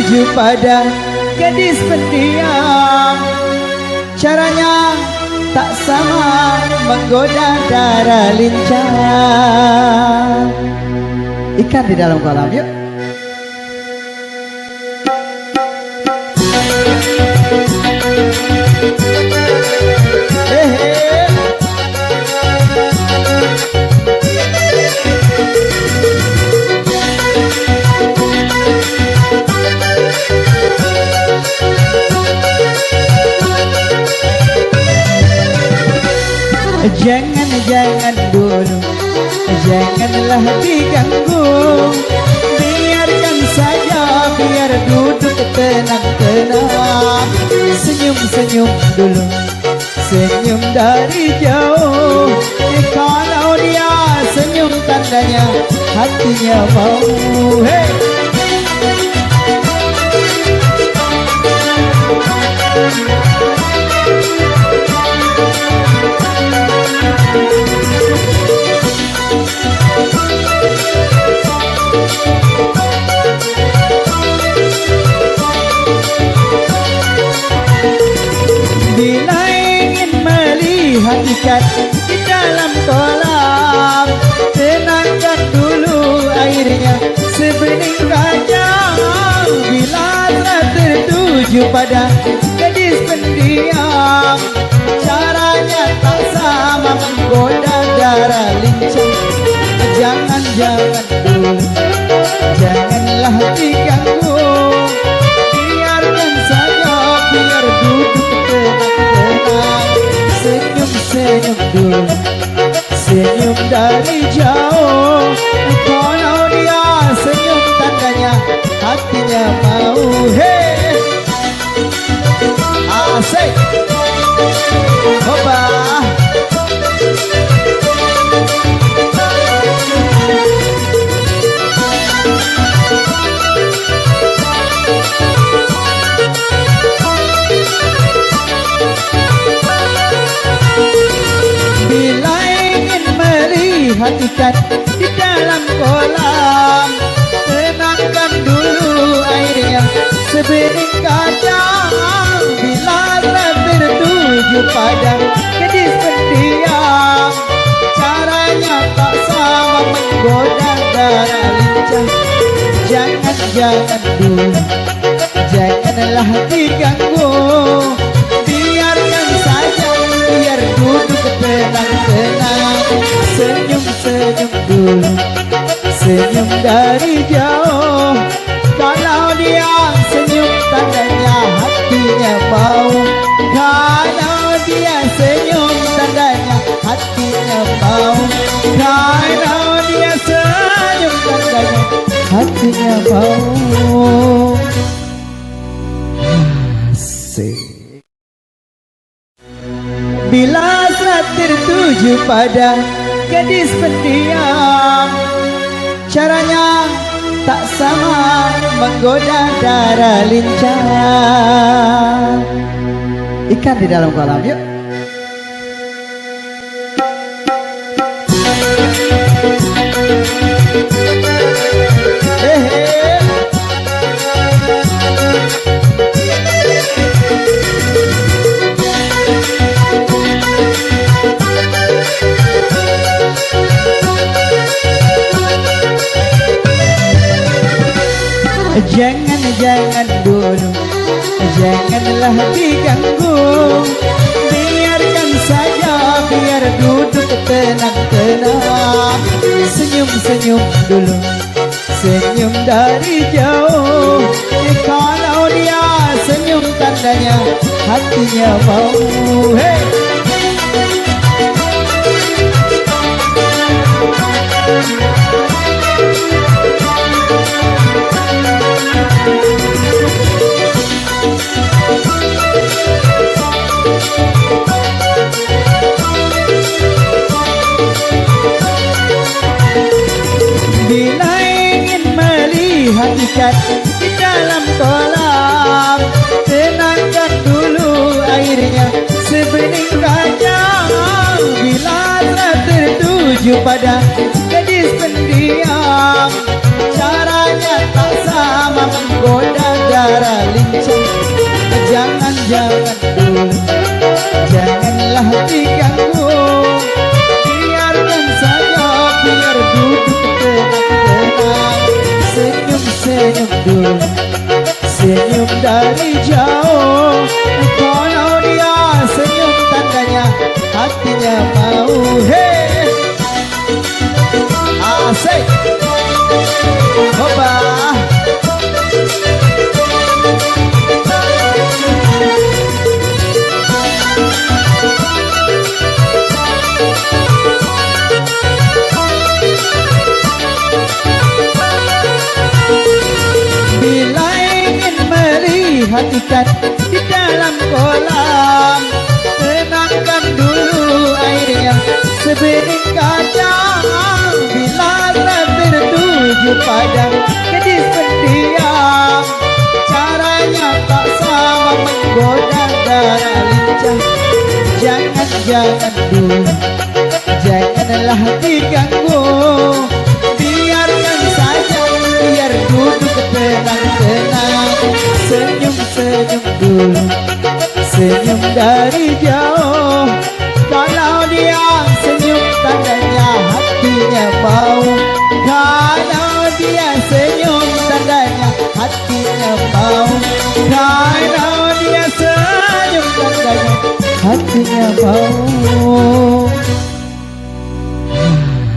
tertuju pada gadis pendiam. Caranya tak sama menggoda darah lincah. Ikan di dalam kolam, yuk. Jangan dulu, janganlah diganggu. Biarkan saja, biar duduk tenang-tenang. Senyum-senyum dulu, senyum dari jauh. Kalau dia senyum tandanya hatinya mau. Hey! Bila ingin melihat ikan di dalam kolam, tenangkan dulu airnya sebening kacang. Bila telah tertuju pada gadis pendiam, caranya tak sama menggoda darah lincah. Jangan dulu, janganlah diganggu. Biarkan saja, biar duduk tenang-tenang. Senyum-senyum dulu, senyum dari jauh. Kalau dia senyum tandanya hatinya mau. Hey, asik, hoba. Bila ingin melihat ikan di dalam kolam, tenangkan dulu airnya sebening kacang. Bila telah tertuju pada gadis pendiam, caranya tak sama menggoda darah lincah. Jangan dulu, janganlah diganggu. Biarkan saja, biar duduk tenang-tenang. Senyum-senyum dulu, senyum dari jauh. Kalau dia senyum tandanya hatinya mau. Kalau dia senyum tandanya hatinya mau. Kalau dia senyum tandanya hatinya mau. Asik. Bila telah tertuju pada gadis pendiam, caranya tak sama menggoda darah lincah. Ikan di dalam kolam, yuk. Jangan dulu, janganlah diganggu. Biarkan saja, biar duduk tenang-tenang. Senyum-senyum dulu, senyum dari jauh. Kalau dia senyum tandanya hatinya mau. Hey! Bila ingin melihat ikan di dalam kolam, tenangkan dulu airnya sebening kacang. Bila telah tertuju pada gadis pendiam, caranya tak sama menggoda senyum dulu, senyum dari jauh. Kalau dia senyum tandanya hatinya mau. Hey, asik, hoba. Bila ingin melihat ikan di dalam kolam, tenangkan dulu airnya sebening kacang. Bila tertuju pada gadis pendiam, caranya tak sama menggoda darah lincah. Jangan dulu, janganlah diganggu, biarkan saja, biar duduk tenang-tenang. Senyum-senyum dulu, senyum dari jauh. Kalau dia senyum tandanya hatinya mau. Kalau dia senyum tandanya hatinya mau. Kalau dia senyum tandanya hatinya mau.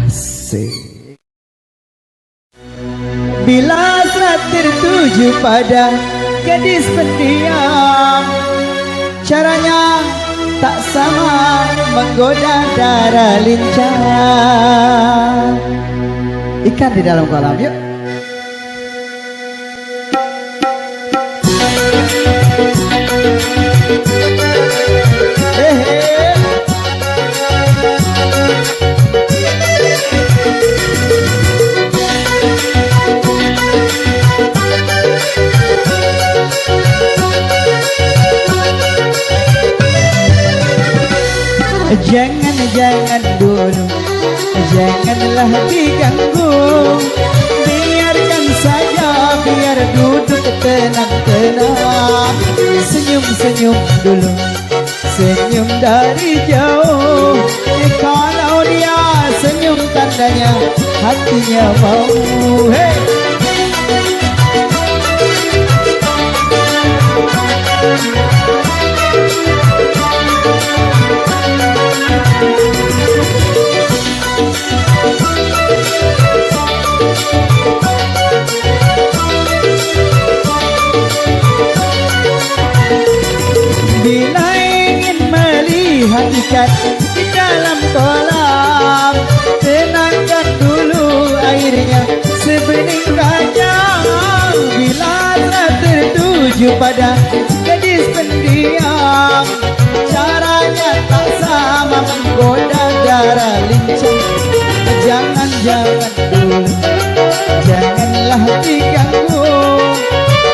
Asik. Bila tertuju pada gadis pendiam, caranya tak sama menggoda darah lincah. Ikan di dalam kolam, yuk. Jangan dulu, janganlah diganggu, biarkan saja, biar duduk tenang-tenang. Senyum-senyum dulu, senyum dari jauh. Kalau dia senyum tandanya hatinya mau. Hey! Bila ingin melihat ikan di dalam kolam, tenangkan dulu airnya sebening kacang. Bila tertuju pada gadis pendiam, caranya tak sama menggoda darah lincah. Jangan dulu, janganlah diganggu,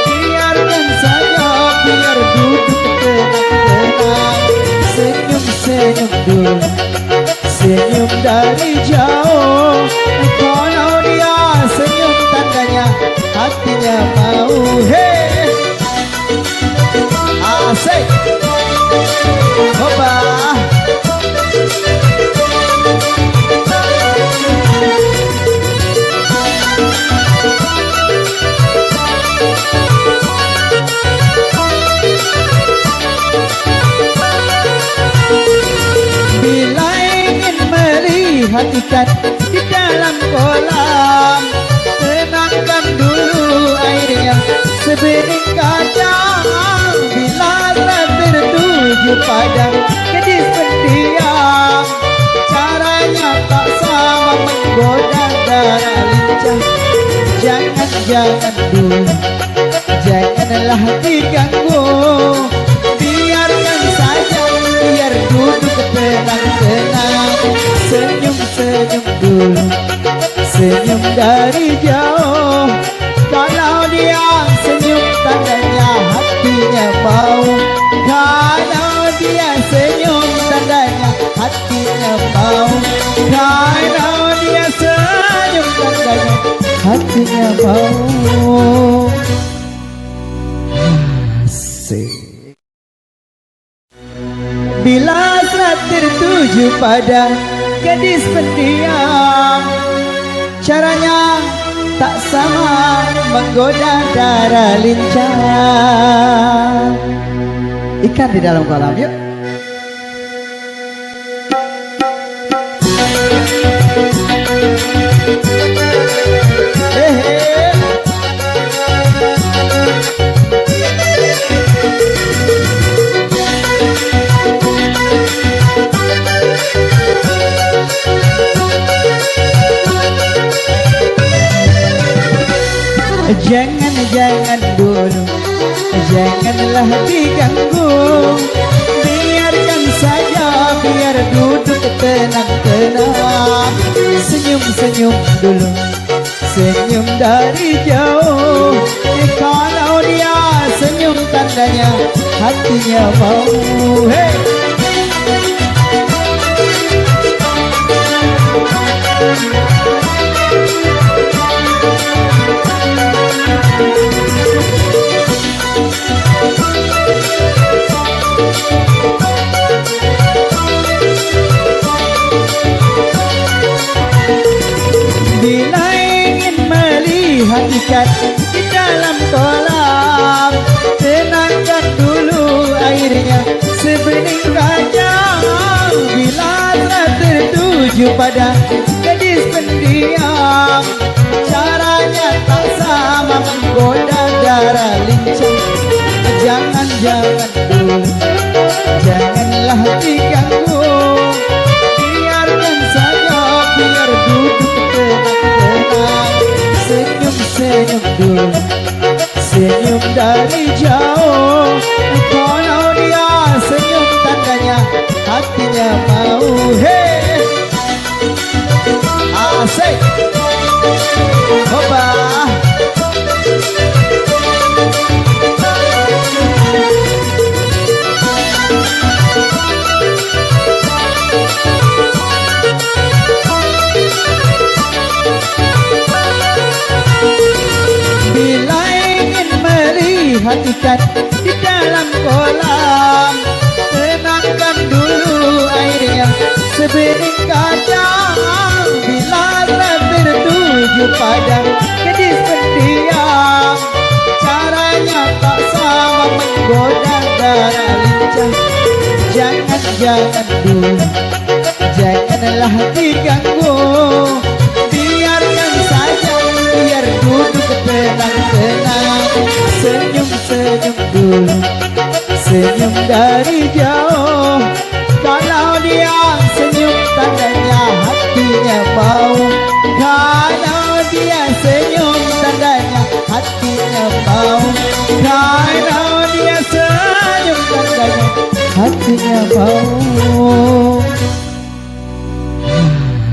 biarkan saja, biar duduk tenang-tenang. Senyum-senyum dulu, senyum dari jauh. Kalau dia senyum tandanya hatinya mau. Hey, asik, hoba. Bila ingin melihat ikan di dalam kolam, tenangkan dulu airnya sebening kacang. Bila tertuju pada gadis pendiam, caranya tak sama menggoda darah lincah. Jangan dulu, janganlah diganggu, biarkan saja, biar duduk tenang-tenang. Senyum-senyum dulu, senyum dari jauh. Kalau dia senyum tandanya hatinya mau. Kalau dia senyum tandanya hatinya mau. Kalau dia senyum tandanya hatinya mau. Asik. Bila tertuju pada gadis pendiam, caranya tak sama menggoda darah lincah. Ikan di dalam kolam, yuk. Jangan dulu, janganlah diganggu. Biarkan saja, biar duduk tenang-tenang. Senyum-senyum dulu, senyum dari jauh. Kalau dia senyum tandanya hatinya mau. Hey! Bila ingin melihat ikan di dalam kolam, tenangkan dulu airnya sebening kacang. Bila telah tertuju pada gadis pendiam, caranya tak sama menggoda darah lincah. Jangan dulu, janganlah diganggu. Biarkan saja, biar duduk tenang-tenang. Senyum-senyum dulu, senyum dari jauh. Kalau dia senyum tandanya hatinya mau. Hey, asik, hoba. Bila ingin melihat ikan di dalam kolam, tenangkan dulu airnya sebening kacang. Bila telah tertuju pada gadis pendiam, caranya tak sama menggoda darah lincah. Jangan dulu, janganlah diganggu. Biarkan saja, biar duduk tenang-tenang. Senyum-senyum dulu, senyum dari jauh. Kalau dia senyum tandanya hatinya mau. Kalau dia senyum tandanya hatinya mau. Kalau dia senyum tandanya hatinya mau.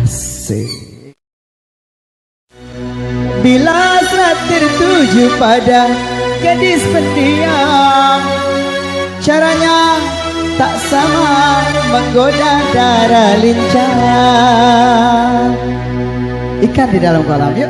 Asik. Bila telah tertuju pada gadis pendiam, caranya tak sama menggoda darah lincah. Ikan di dalam kolam, yuk.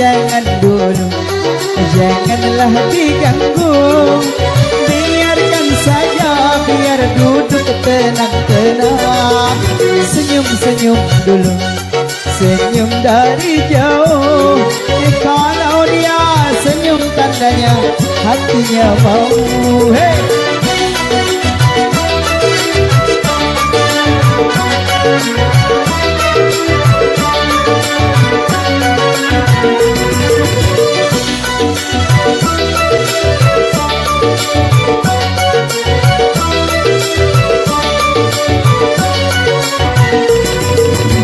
Jangan dulu, janganlah diganggu. Biarkan saja, biar duduk tenang-tenang. Senyum-senyum dulu, senyum dari jauh. Kalau dia senyum tandanya hatinya mau. Hey!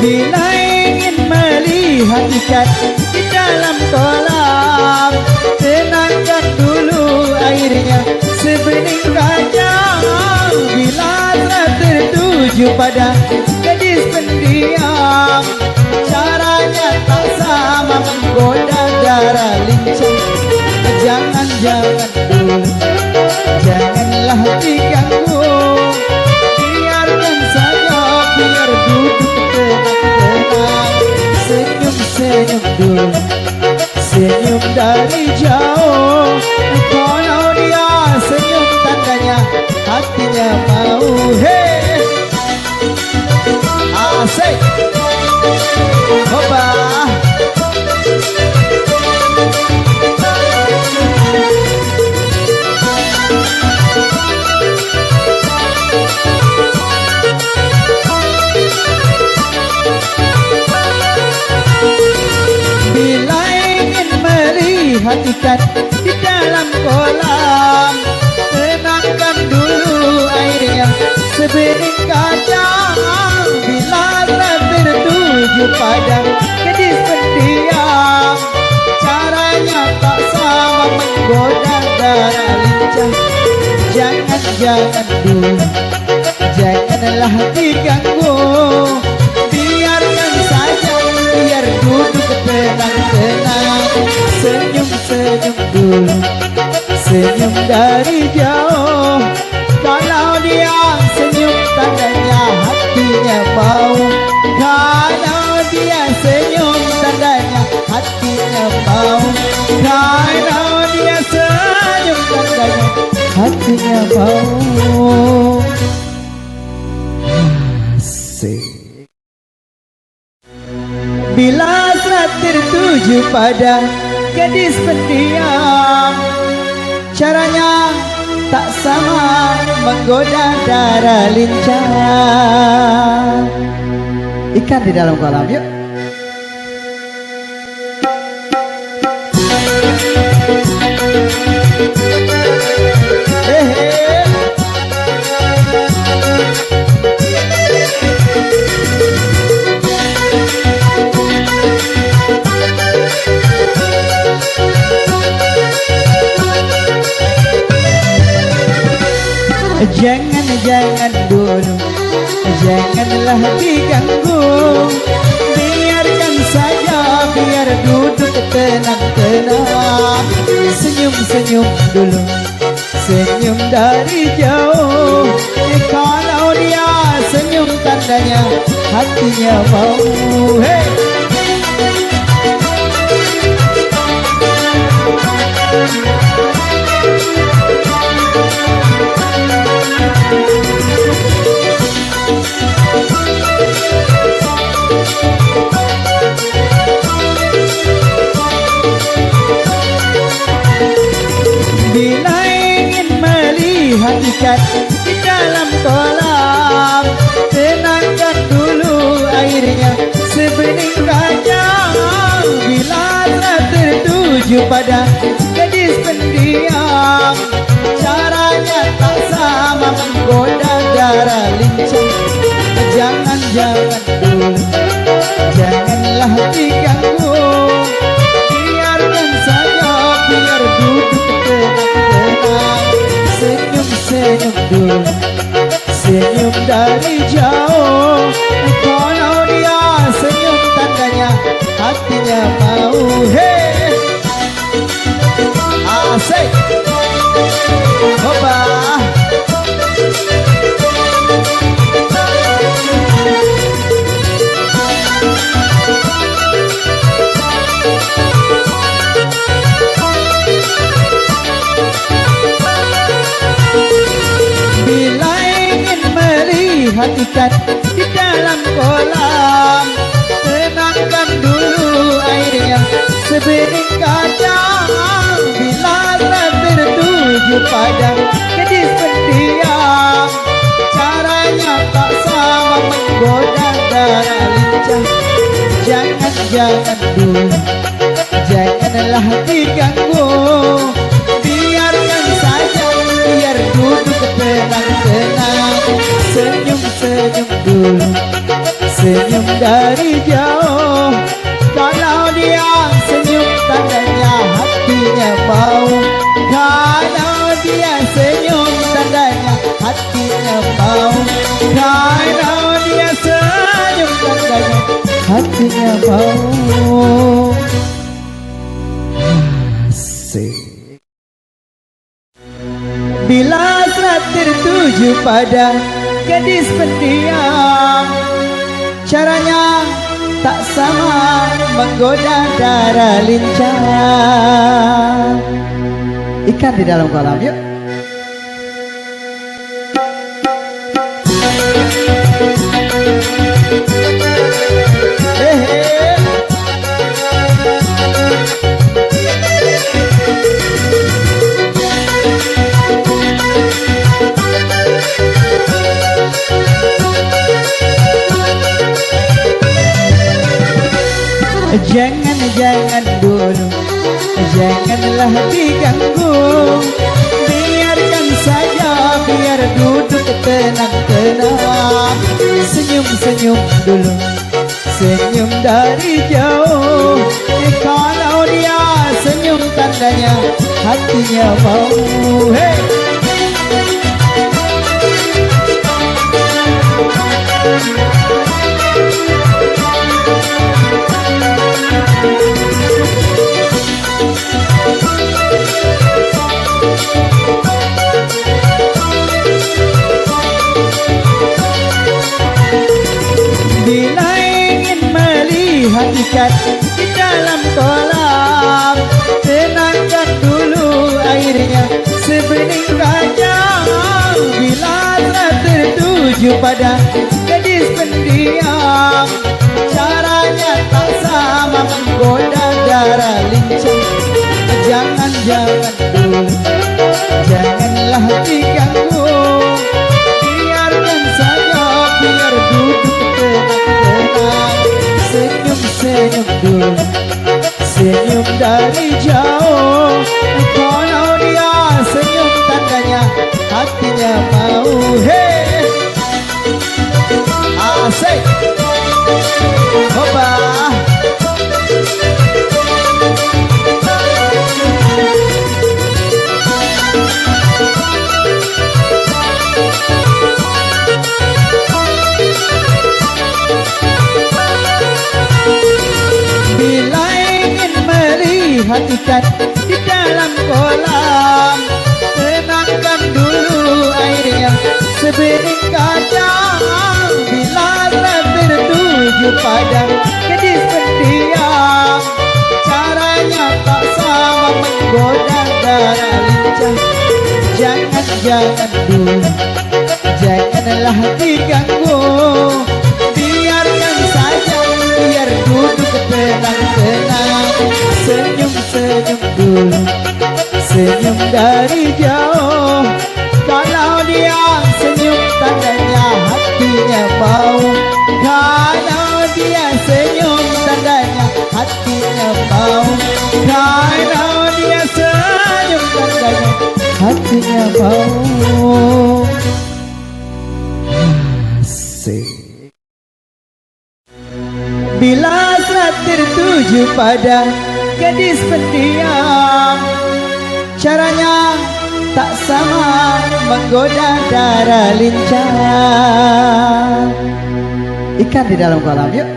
Bila ingin melihat ikan di dalam kolam, tenangkan dulu airnya sebening kacang. Bila telah tertuju pada gadis pendiam, caranya tak sama menggoda darah lincah. Jangan dulu, janganlah diganggu. hatinya mau. Hey, asik. Hoba. Bila ingin melihat ikan di dalam kolam, tenangkan dulu airnya sebening kacang. Bila telah tertuju pada gadis pendiam, caranya tak sama menggoda darah lincah. Jangan dulu, janganlah diganggu, biarkan saja, biar duduk tenang-tenang. Senyum-senyum dulu, senyum dari jauh. Kalau dia senyum tandanya hatinya mau. Kalau dia senyum tandanya hatinya mau. Kalau dia senyum tandanya hatinya mau. Asik. Bila telah tertuju pada gadis pendiam, caranya tak sama menggoda darah lincah. Ikan di dalam kolam, yuk. Jangan dulu, janganlah diganggu, biarkan saja, biar duduk tenang-tenang. Senyum-senyum dulu, senyum dari jauh. Kalau dia senyum tandanya hatinya mau. Hey. Bila ingin melihat ikan di dalam kolam, tenangkan dulu airnya sebening kacang. Bila telah tertuju pada gadis pendiam, caranya tak sama menggoda darah lincah. Jangan dulu, janganlah diganggu, biarkan saja, biar duduk tenang-tenang. Senyum-senyum dulu, senyum dari jauh. Kalau dia senyum tandanya hatinya mau. Hey, asik. Hoba. Bila ingin melihat ikan di dalam kolam, tenangkan dulu airnya sebening kacang. Bila telah tertuju pada gadis pendiam, caranya tak sama menggoda darah lincah. Jangan dulu, janganlah diganggu, biarkan saja, biar duduk tenang-tenang. Senyum-senyum dulu, senyum dari jauh. Kalau dia senyum tandanya hatinya mau. Kalau dia senyum tandanya hatinya mau. Kalau dia senyum tandanya hatinya mau. Asik. Bila telah tertuju pada gadis pendiam, caranya tak sama menggoda darah lincah. Ikan di dalam kolam, yuk. Jangan dulu, janganlah diganggu. Biarkan saja, biar duduk tenang-tenang. Senyum-senyum dulu, senyum dari jauh. Kalau dia senyum tandanya hatinya mau. Hey! Bila ingin melihat ikan di dalam kolam, tenangkan dulu airnya sebening kacang. Bila telah tertuju pada gadis pendiam, caranya tak sama menggoda darah lincah. Jangan dulu, janganlah diganggu. Biarkan saja, biar duduk tenang-tenang. Senyum-senyum dulu, senyum dari jauh. Kalau dia senyum tandanya hatinya mau. Hey, asik, hoba. Bila ingin melihat ikan di dalam kolam, tenangkan dulu airnya sebening kacang. Bila telah tertuju pada gadis pendiam, caranya tak sama menggoda darah lincah. Jangan dulu, janganlah diganggu. Biarkan saja, biar duduk tenang-tenang. Senyum-senyum dulu, senyum dari jauh. Kalau dia senyum tandanya hatinya mau. Kalau dia senyum tandanya hatinya mau. Kalau dia senyum tandanya hatinya mau. Asik. Bila telah tertuju pada gadis pendiam, caranya tak sama menggoda darah lincah. Ikan di dalam kolam, yuk.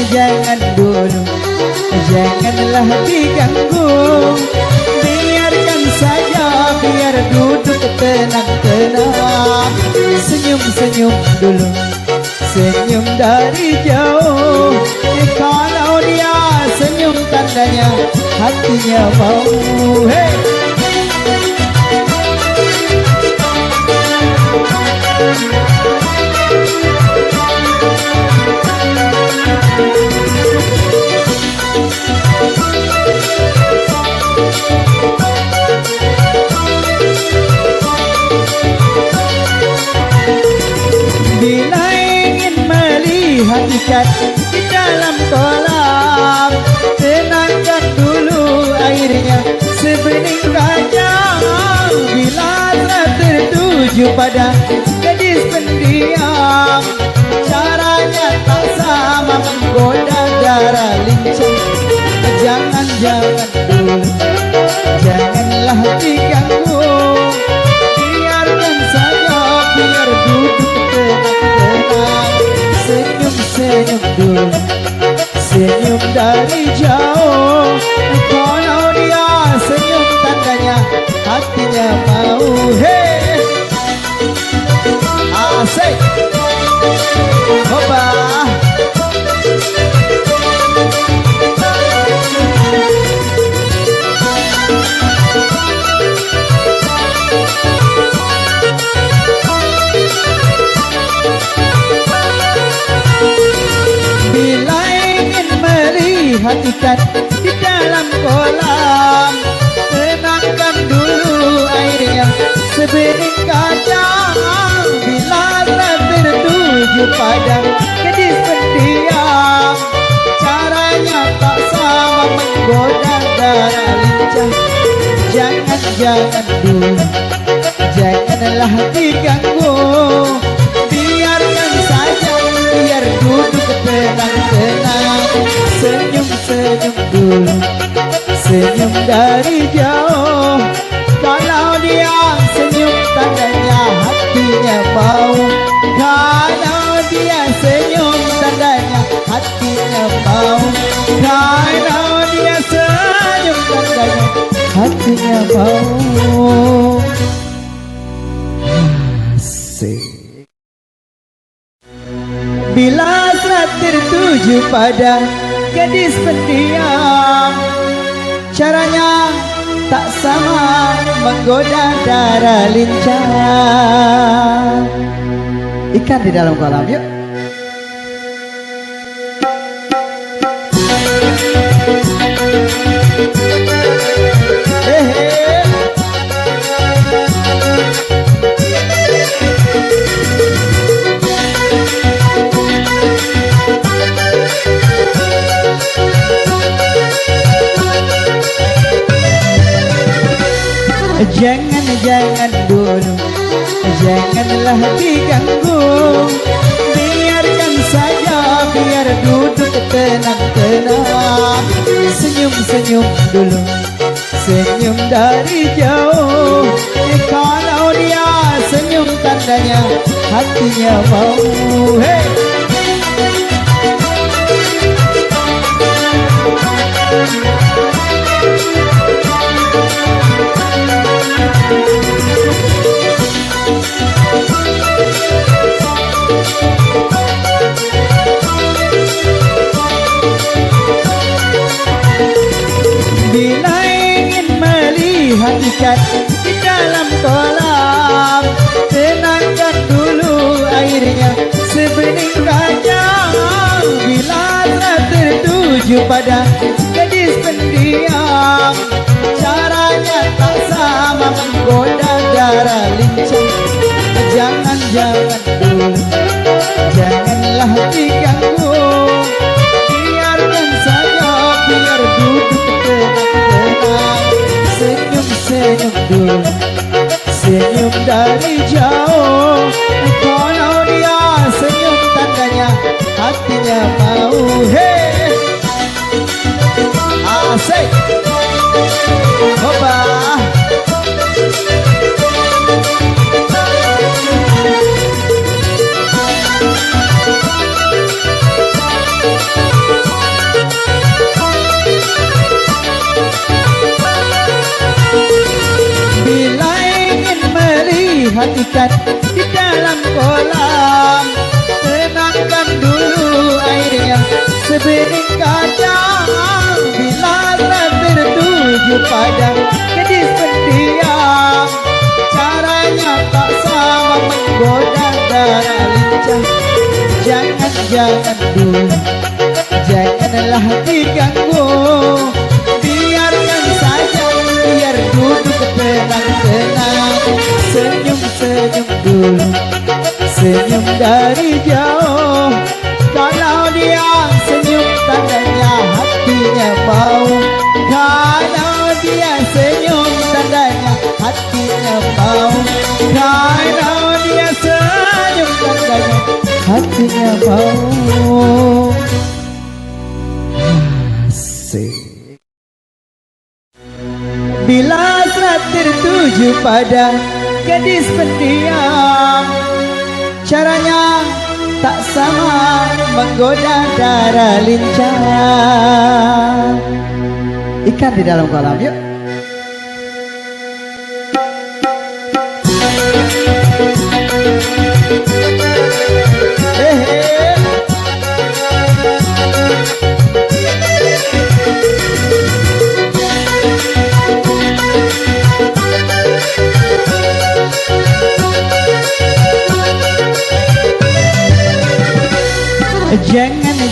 Jangan dulu, janganlah diganggu. Biarkan saja, biar duduk tenang-tenang. Senyum-senyum dulu, senyum dari jauh. Kalau dia senyum tandanya hatinya mau. Hey! Bila ingin melihat ikan di dalam kolam, tenangkan dulu airnya sebening kacang. Bila telah tertuju pada gadis pendiam, caranya tak sama menggoda darah lincah. Jangan dulu, janganlah diganggu. Biarkan saja, biar duduk tenang-tenang. Senyum-senyum dulu, senyum dari jauh. Kalau dia senyum tandanya hatinya mau. Hey, asik, hoba. melihat ikan di dalam kolam. Tenangkan dulu airnya sebening kacang. Bila tertuju pada gadis pendiam, caranya tak sama menggoda darah lincah. Jangan dulu, janganlah diganggu. Biarkan saja, biar duduk tenang-tenang. Senyum-senyum dulu, senyum dari jauh. Kalau dia senyum tandanya hatinya mau. Kalau dia senyum tandanya hatinya mau. Kalau dia senyum tandanya hatinya mau. Asik. Bila serat tertuju pada gadis pendiam, caranya tak sama menggoda darah lincah. Ikan di dalam kolam, yuk. Jangan dulu, janganlah diganggu. Biarkan saja, biar duduk tenang-tenang. Senyum-senyum dulu, senyum dari jauh. Kalau dia senyum tandanya hatinya mau. Hey! Bila ingin melihat ikan di dalam kolam, tenangkan dulu airnya sebening kacang. Bila telah tertuju pada gadis pendiam, caranya tak sama menggoda darah lincah. Jangan dulu, janganlah diganggu. Biarkan saja, biar duduk tenang-tenang. Senyum-senyum dulu, senyum dari jauh. Kalau dia senyum tandanya hatinya mau. Hey! Asik! Hoba! Bila ingin melihat ikan di dalam kolam, tenangkan dulu airnya sebening kacang. Bila telah tertuju pada gadis pendiam, caranya tak sama menggoda darah lincah. Jangan dulu, janganlah diganggu. Biarkan saja, biar duduk tenang-tenang. Senyum-senyum dulu, senyum dari jauh. Kalau dia senyum tandanya hatinya mau. Kalau dia senyum tandanya hatinya mau. Kalau dia senyum tandanya hatinya mau. Asik. Bila serat tertuju pada gadis pendiam, caranya tak sama menggoda darah lincah. Ikan di dalam kolam, yuk.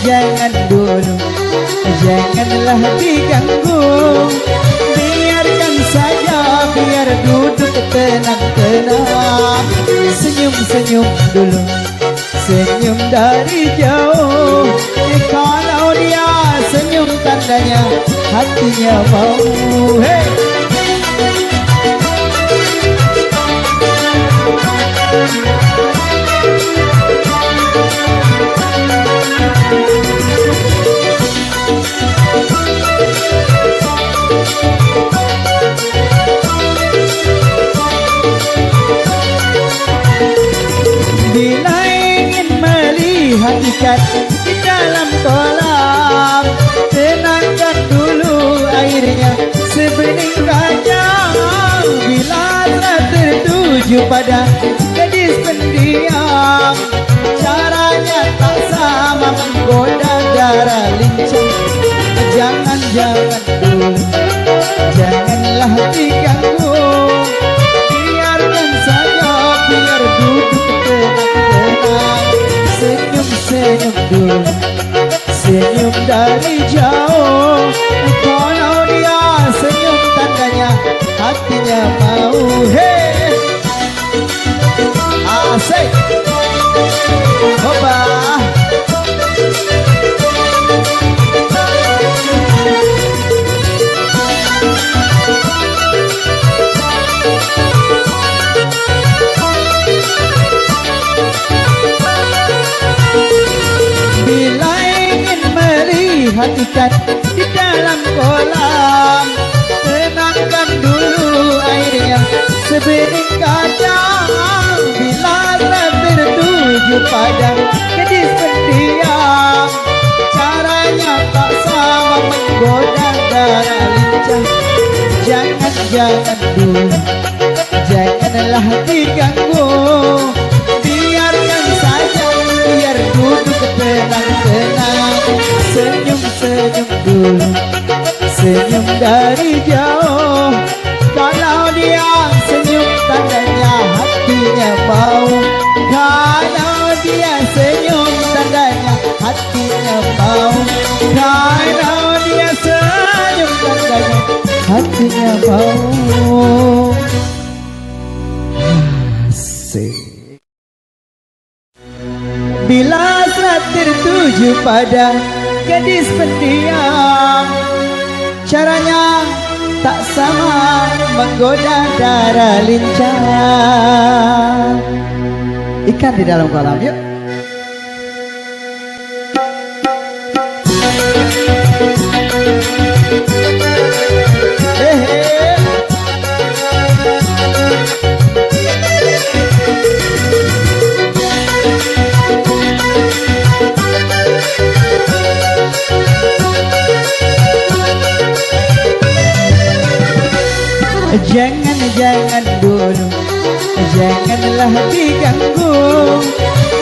Jangan dulu, Janganlah diganggu, biarkan saja, biar duduk tenang-tenang. Senyum-senyum dulu, senyum dari jauh. Kalau dia senyum tandanya hatinya mau. Hey! Bila ingin melihat ikan di dalam kolam, tenangkan dulu airnya sebening kacang. Bila telah tertuju pada gadis pendiam, caranya tak sama menggoda darah lincah. Jangan-jangan dulu, janganlah diganggu, biarkan saja, biar duduk tenang-tenang. Senyum-senyum dulu, senyum dari jauh. Kalau dia senyum tandanya hatinya mau. Hey, asik, hoba. Bila ingin melihat ikan di dalam kolam, tenangkan dulu airnya sebening kacang. Bila telah tertuju pada gadis pendiam, caranya tak sama menggoda darah lincah. Jangan-jangan dulu, janganlah diganggu, biarkan saja, biar duduk tenang-tenang. Senyum-senyum dulu, senyum dari jauh. Kalau dia senyum tandanya hatinya mau. Kalau dia senyum tandanya hatinya mau. Kalau dia senyum tandanya hatinya mau. Asik. Bila telah tertuju pada gadis pendiam, caranya tak sama menggoda darah lincah. Ikan di dalam kolam, yuk. Jangan-jangan dulu, janganlah diganggu,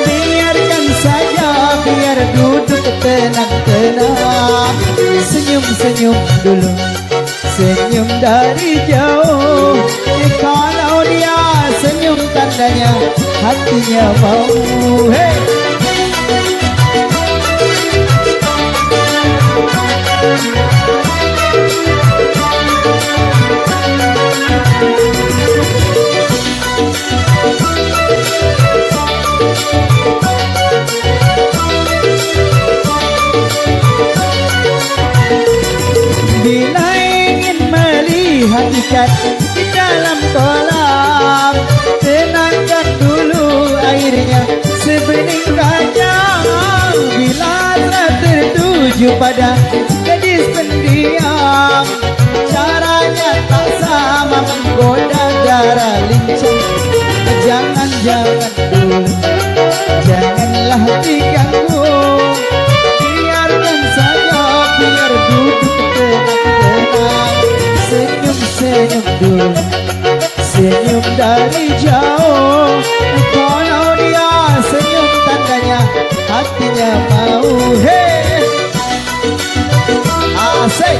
biarkan saja, biar duduk tenang-tenang. Senyum-senyum dulu, senyum dari jauh. Kalau dia senyum tandanya hatinya mau. Hey! Bila ingin melihat ikan di dalam kolam, tenangkan dulu airnya sebening kacang. Bila telah tertuju pada gadis pendiam, caranya tak sama menggoda darah lincah. Jangan-jangan dulu, janganlah diganggu, biarkan saja, biar duduk tenang-tenang. Senyum-senyum dulu, senyum dari jauh. Kalau dia senyum tandanya hatinya mau. Hey, asik,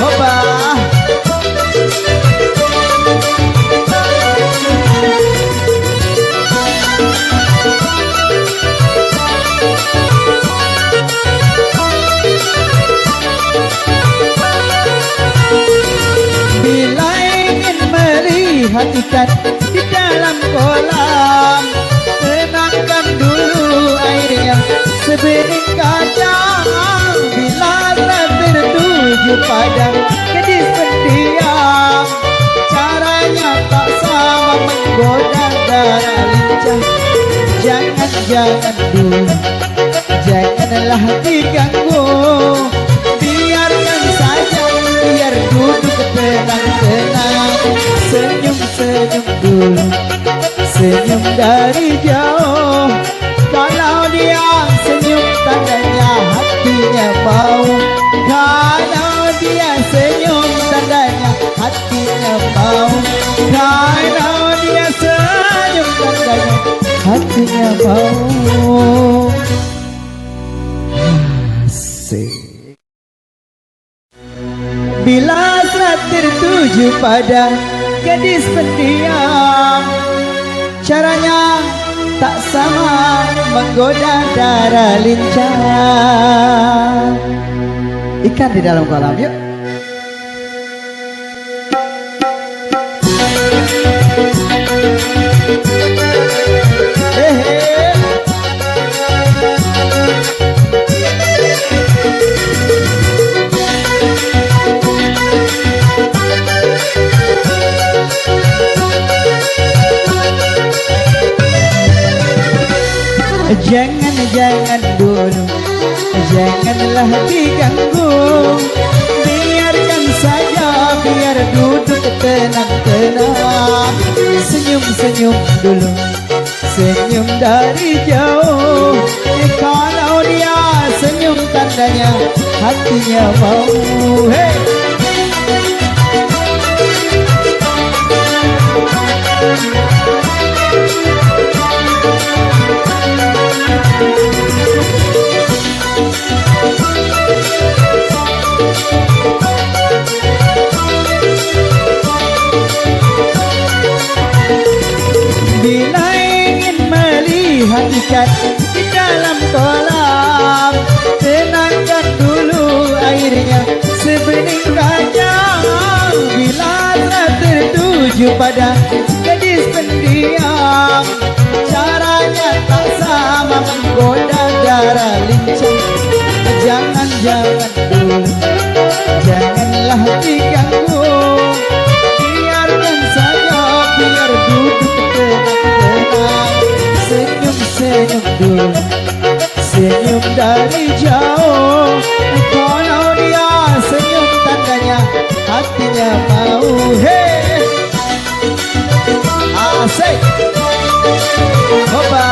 hoba. ikan di dalam kolam. Tenangkan dulu airnya sebening kacang. Bila telah tertuju pada gadis pendiam, caranya tak sama menggoda darah lincah. Jangan dulu, janganlah diganggu. Biarkan saja, biar duduk tenang-tenang. Senyum-senyum dulu, senyum dari jauh. Kalau dia senyum tandanya hatinya mau. Kalau dia senyum tandanya hatinya mau. Kalau dia senyum tandanya hatinya mau. Asik. Bila telah tertuju pada gadis pendiam, caranya tak sama menggoda darah lincah. Ikan di dalam kolam, yuk. Jangan dulu, janganlah diganggu. Biarkan saja, biar duduk tenang-tenang. Senyum-senyum dulu, senyum dari jauh. Kalau dia senyum tandanya hatinya mau. Hey! Bila ingin melihat ikan di dalam kolam, tenangkan dulu airnya sebening kacang. Bila telah tertuju pada gadis pendiam, caranya tak sama menggoda darah lincah. Jangan dulu, janganlah diganggu. Biarkan saja, biar duduk tenang-tenang. Senyum-senyum dulu, senyum dari jauh. Kalau dia senyum tandanya hatinya mau. Hey, asik, hoba.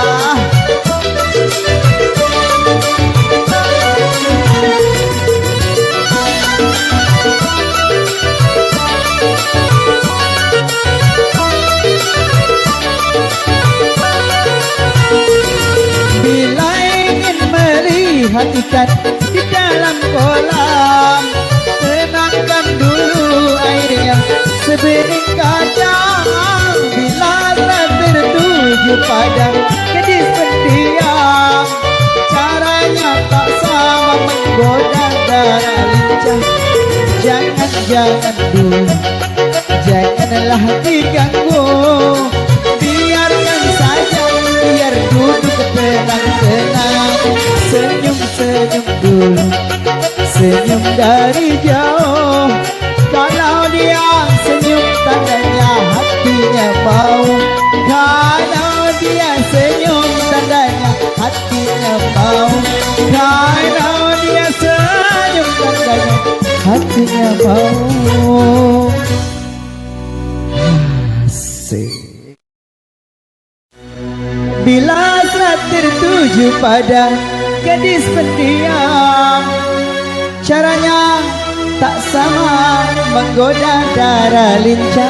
Ikan di dalam kolam, tenangkan dulu airnya sebening kacang. Bila telah tertuju pada gadis pendiam, caranya tak sama menggoda darah lincah. Jangan dulu, janganlah diganggu. Biarkan saja, biar duduk tenang-tenang. Senyum-senyum dulu, senyum dari jauh. Kalau dia senyum tandanya hatinya mau. Kalau dia senyum tandanya hatinya mau. Kalau dia senyum tandanya hatinya mau. Asik. Bila telah tertuju pada gadis pendiam, caranya tak sama menggoda darah lincah.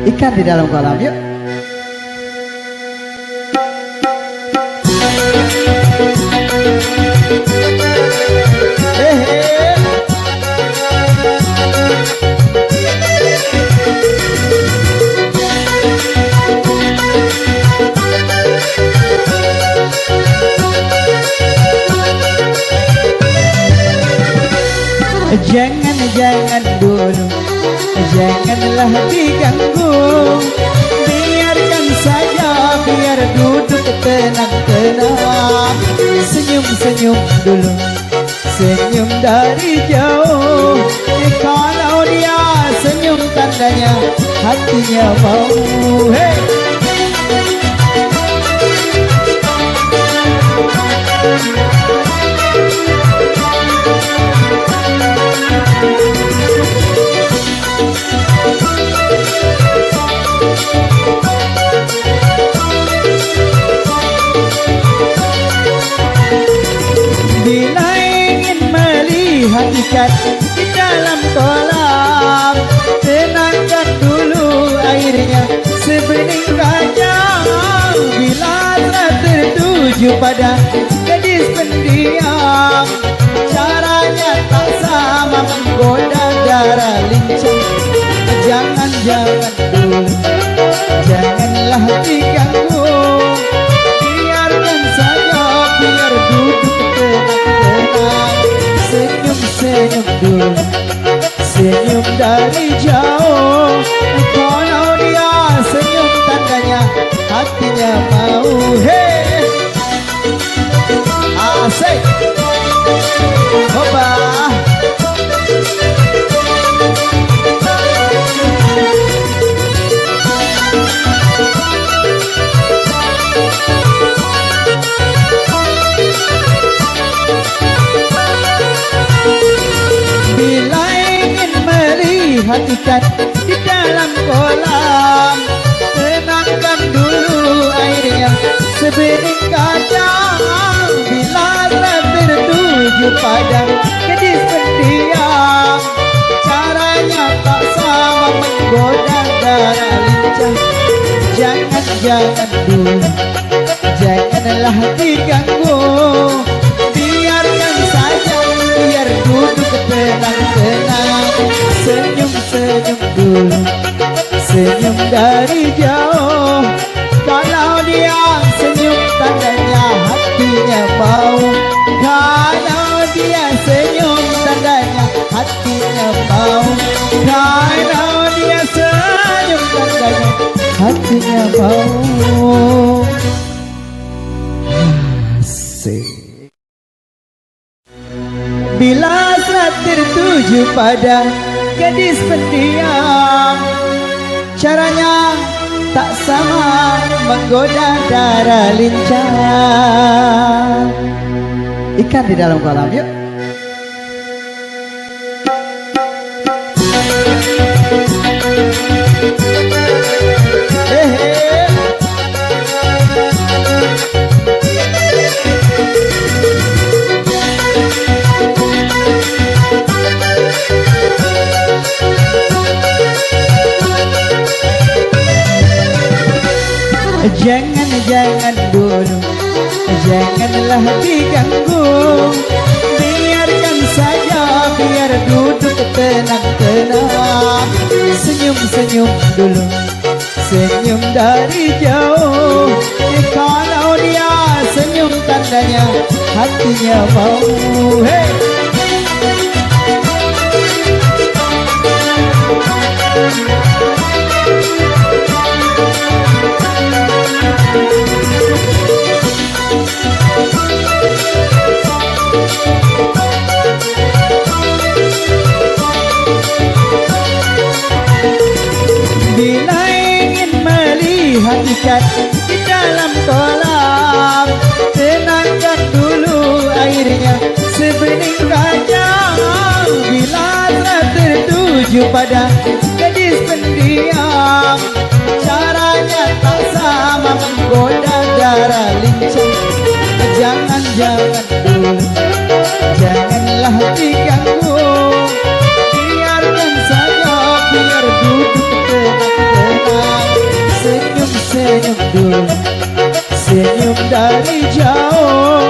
Ikan di dalam kolam, yuk. Jangan dulu, janganlah diganggu. Biarkan saja, biar duduk tenang-tenang. Senyum-senyum dulu, senyum dari jauh. Kalau dia senyum tandanya hatinya mau. Hey! Bila ingin melihat ikan di dalam kolam, tenangkan dulu airnya sebening kacang. Bila telah tertuju pada gadis pendiam, caranya tak sama menggoda darah lincah. Jangan dulu, janganlah diganggu. Biarkan saja, biar duduk tenang-tenang. Senyum-senyum dulu, senyum dari jauh. Kalau dia senyum tandanya hatinya mau. Hey, asik, hoba. Bila ingin melihat ikan di dalam kolam, tenangkan dulu airnya sebening kacang. Bila telah tertuju pada gadis pendiam, caranya tak sama menggoda darah lincah. Jangan dulu, janganlah diganggu. Biarkan saja, biar duduk tenang-tenang. Senyum-senyum dulu, senyum dari jauh. Kalau dia senyum tandanya hatinya mau. Kalau dia senyum tandanya hatinya mau. Kalau dia senyum tandanya hatinya mau. Asik. Bila telah tertuju pada gadis pendiam, caranya tak sama menggoda darah lincah. Ikan di dalam kolam, yuk. Jangan dulu, janganlah diganggu. Biarkan saja, biar duduk tenang-tenang. Senyum-senyum dulu, senyum dari jauh. Kalau dia senyum tandanya hatinya mau. Hey! Bila ingin melihat ikan di dalam kolam, tenangkan dulu airnya sebening kacang. Bila telah tertuju pada gadis pendiam, caranya tak sama menggoda darah lincah. Jangan dulu, janganlah diganggu. Biarkan saja, biar duduk tenang-tenang. Senyum-senyum dulu, senyum dari jauh.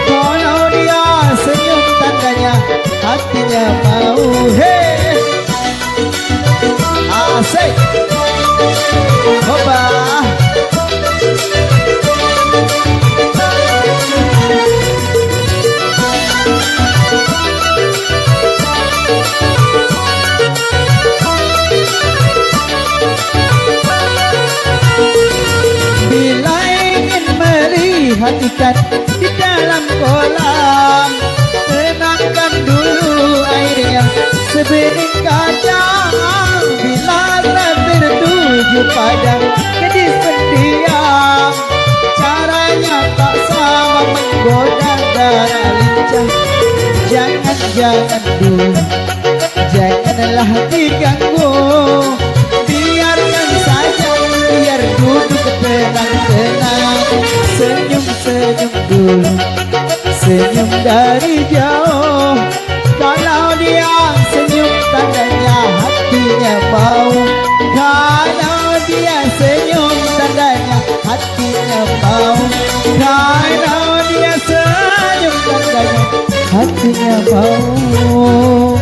Kalau dia senyum tandanya hatinya mau. Hey, asik, hoba. melihat ikan di dalam kolam. Tenangkan dulu airnya sebening kacang. Bila tertuju pada gadis pendiam, caranya tak sama menggoda darah lincah. Jangan dulu, janganlah diganggu. Biarkan saja, biar duduk tenang-tenang. Senyum-senyum dulu, senyum dari jauh. Kalau dia senyum tandanya hatinya mau. Kalau dia senyum tandanya hatinya mau. Kalau dia senyum tandanya hatinya mau.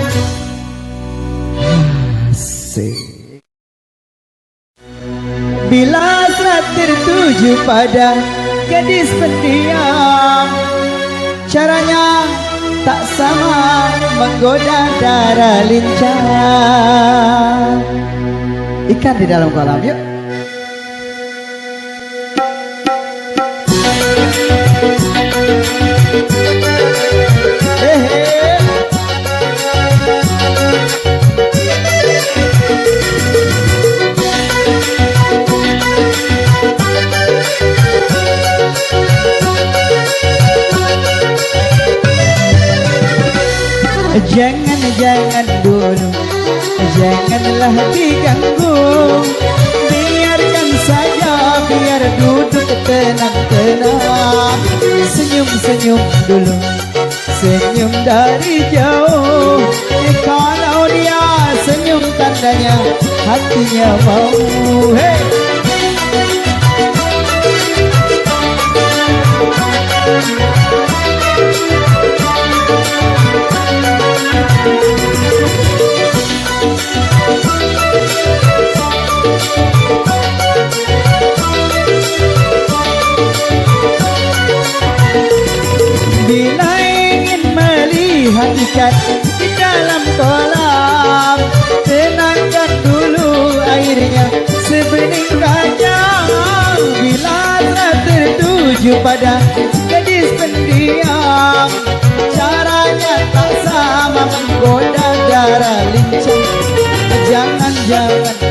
Asik. Bila serat tertuju pada gadis pendiam, caranya tak sama menggoda darah lincah. Ikan di dalam kolam, yuk. Jangan dulu, janganlah diganggu. Biarkan saja, biar duduk tenang-tenang. Senyum-senyum dulu, senyum dari jauh. Kalau dia senyum tandanya hatinya mau. Hey! Bila ingin melihat ikan di dalam kolam, tenangkan dulu airnya sebening kacang. Bila telah tertuju pada gadis pendiam, caranya tak sama menggoda darah lincah. Jangan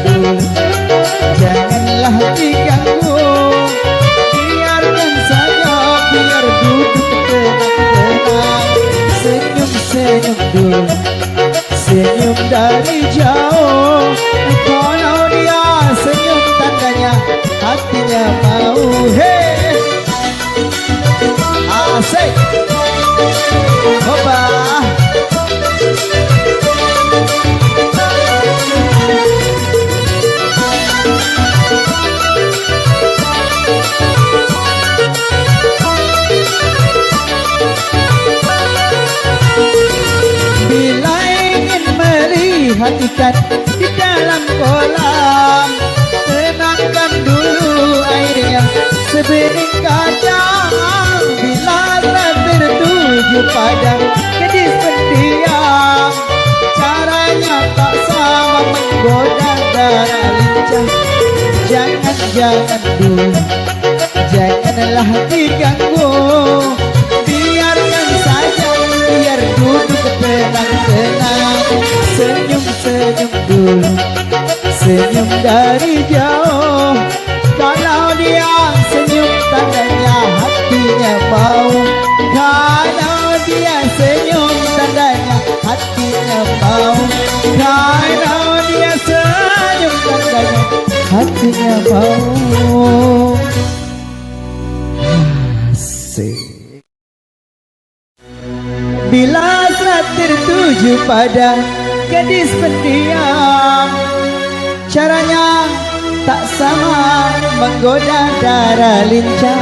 dulu, janganlah diganggu. Biarkan saja, biar duduk tenang-tenang. Senyum-senyum dulu, senyum dari jauh. Kalau dia senyum tandanya hatinya mau. Hey, asik, hoba. Bila ingin melihat ikan di dalam kolam, tenangkan dulu airnya sebening kacang. Bila telah tertuju pada gadis pendiam, caranya tak sama menggoda darah lincah. Jangan dulu, janganlah diganggu. Biarkan saja, biar duduk tenang-tenang. Senyum-senyum dulu, senyum dari jauh. Kalau dia senyum tandanya hatinya mau. Kalau dia senyum tandanya hatinya mau. Kalau dia senyum tandanya hatinya mau. Asik. Bila telah tertuju pada gadis pendiam, caranya tak sama menggoda darah lincah.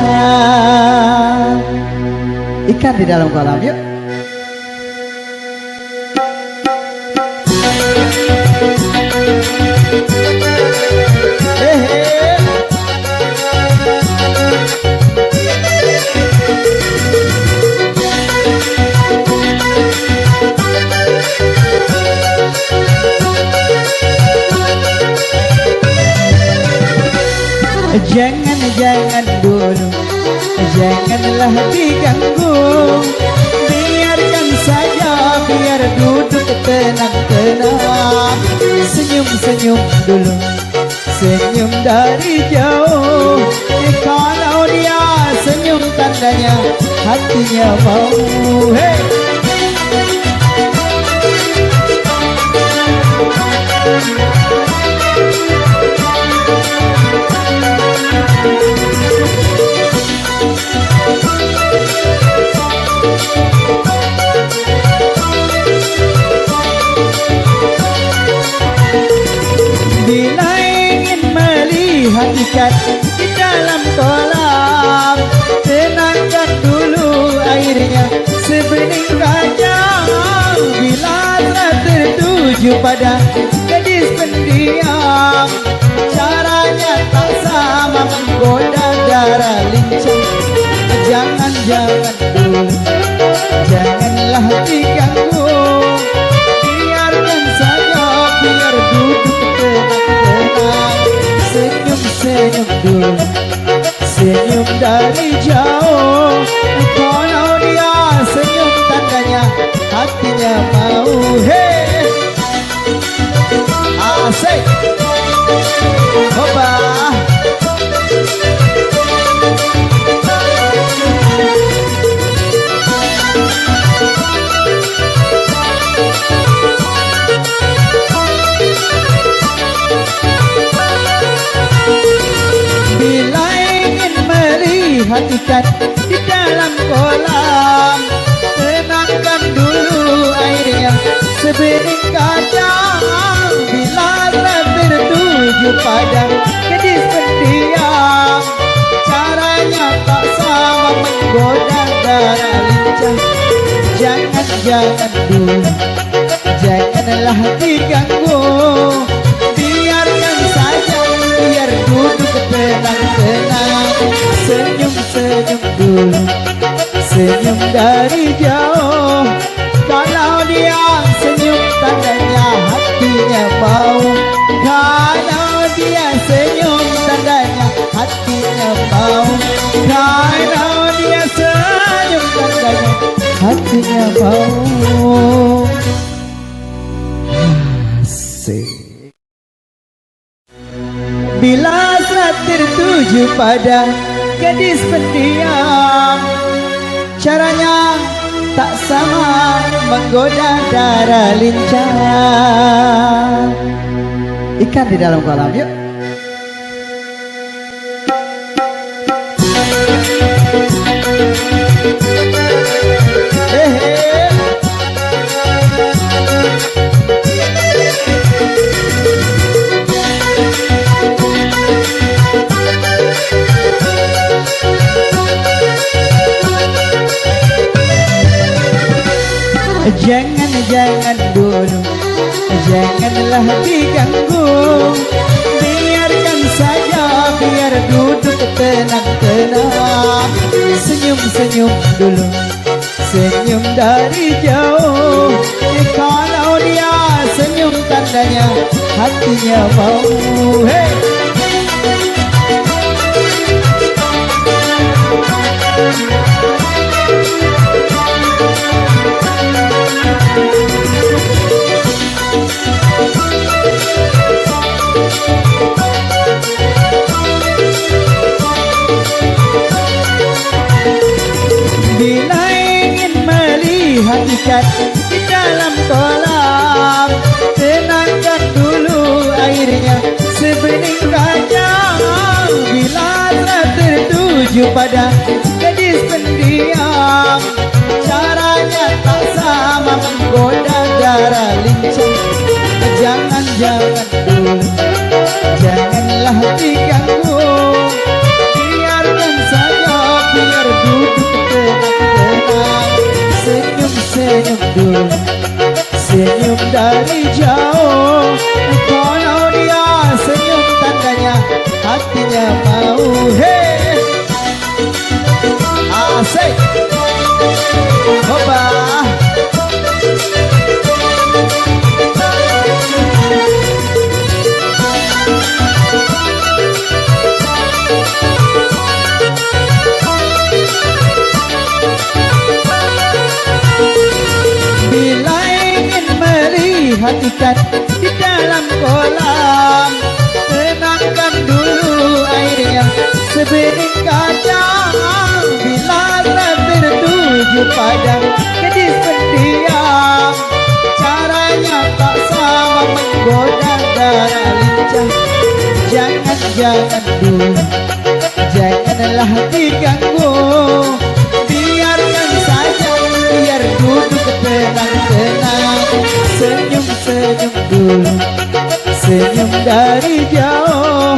Ikan di dalam kolam, yuk. Jangan dulu, janganlah diganggu. Biarkan saja, biar duduk tenang-tenang. Senyum-senyum dulu, senyum dari jauh. Kalau dia senyum tandanya hatinya mau. Hey! Bila ingin melihat ikan di dalam kolam, tenangkan dulu airnya sebening kacang. Bila telah tertuju pada gadis pendiam, caranya tak sama menggoda darah lincah. Jangan-jangan dulu, janganlah diganggu. Biarkan saja, biar duduk tenang-tenang. Senyum-senyum dulu, senyum dari jauh. Kalau dia senyum tandanya hatinya mau. Hey, asik, hoba. Bila ingin melihat ikan di dalam kolam, tenangkan dulu airnya sebening kacang. Bila telah tertuju pada gadis pendiam, caranya tak sama menggoda darah lincah. Jangan-jangan dulu, janganlah diganggu. Biarkan saja, biar duduk tenang-tenang. Senyum-senyum dulu, senyum dari jauh. Kalau dia senyum tandanya hatinya mau. Kalau dia senyum tandanya hatinya mau. Kalau dia senyum tandanya hatinya mau. Asik. Bila telah tertuju pada gadis pendiam, caranya tak sama menggoda darah lincah. Ikan di dalam kolam, yuk. Jangan-jangan dulu, janganlah diganggu. Biarkan saja, biar duduk tenang-tenang. Senyum-senyum dulu, senyum dari jauh. Kalau dia senyum tandanya hatinya mau. Hey! Bila ingin melihat ikan di dalam kolam, tenangkan dulu airnya sebening kacang. Bila telah tertuju pada gadis pendiam, caranya tak sama menggoda darah lincah. Jangan-jangan dulu, janganlah diganggu. Biarkan saja, biar duduk tenang-tenang. Senyum-senyum dulu, senyum dari jauh. Kalau dia senyum tandanya hatinya mau. Hey, asik, hoba. ikan di dalam kolam. Tenangkan dulu airnya sebening kacang. Bila telah tertuju pada gadis pendiam, caranya tak sama menggoda darah lincah. Jangan dulu, janganlah diganggu. Biarkan saja, biar duduk tenang-tenang. Senyum-senyum dulu, senyum dari jauh.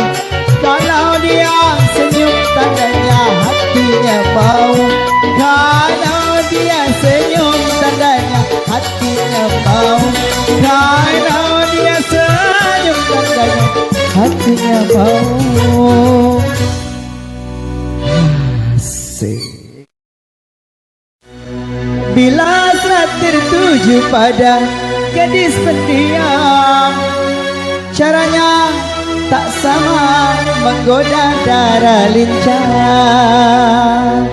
Kalau dia senyum tandanya hatinya mau. Kalau dia senyum tandanya hatinya mau. Kalau dia senyum tandanya hatinya mau. Asik. Bila telah tertuju pada gadis pendiam, caranya tak sama menggoda darah lincah.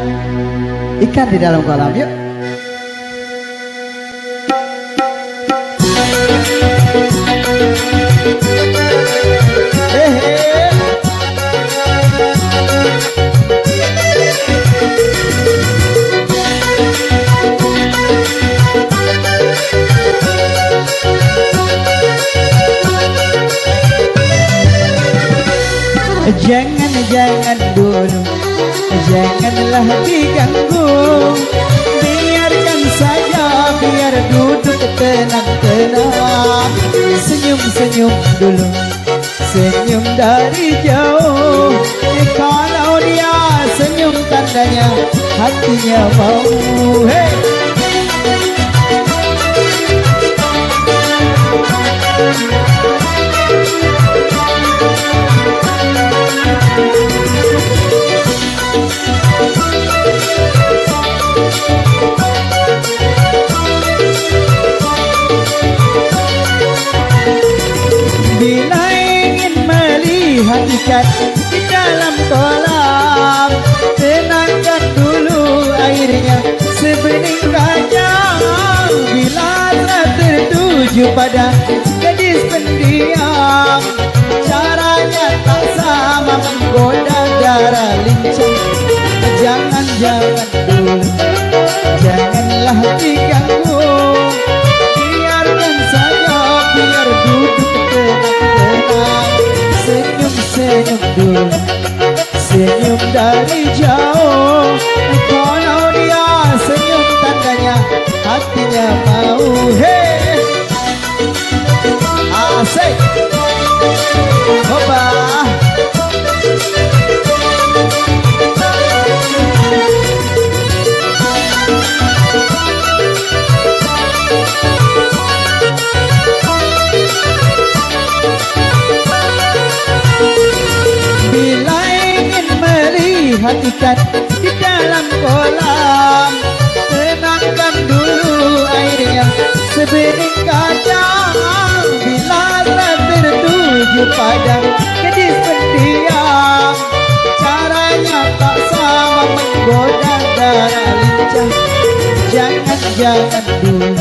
Ikan di dalam kolam, yuk. Jangan dulu, janganlah diganggu. Biarkan saja, biar duduk tenang-tenang. Senyum-senyum dulu, senyum dari jauh. Kalau dia senyum tandanya hatinya mau. Hey! Bila ingin melihat ikan di dalam kolam, tenangkan dulu airnya sebening kacang. Bila telah tertuju pada gadis pendiam, caranya tak sama menggoda darah lincah. Jangan dulu, janganlah diganggu. Biarkan saja, biar duduk tenang-tenang. Senyum-senyum dulu, senyum dari jauh. Kalau dia senyum tandanya hatinya mau. Hey! Asik! Hoba! Bila ingin melihat ikan di dalam kolam, tenangkan dulu airnya sebening kacang. Bila telah tertuju pada gadis pendiam, caranya tak sama menggoda darah lincah. Jangan dulu,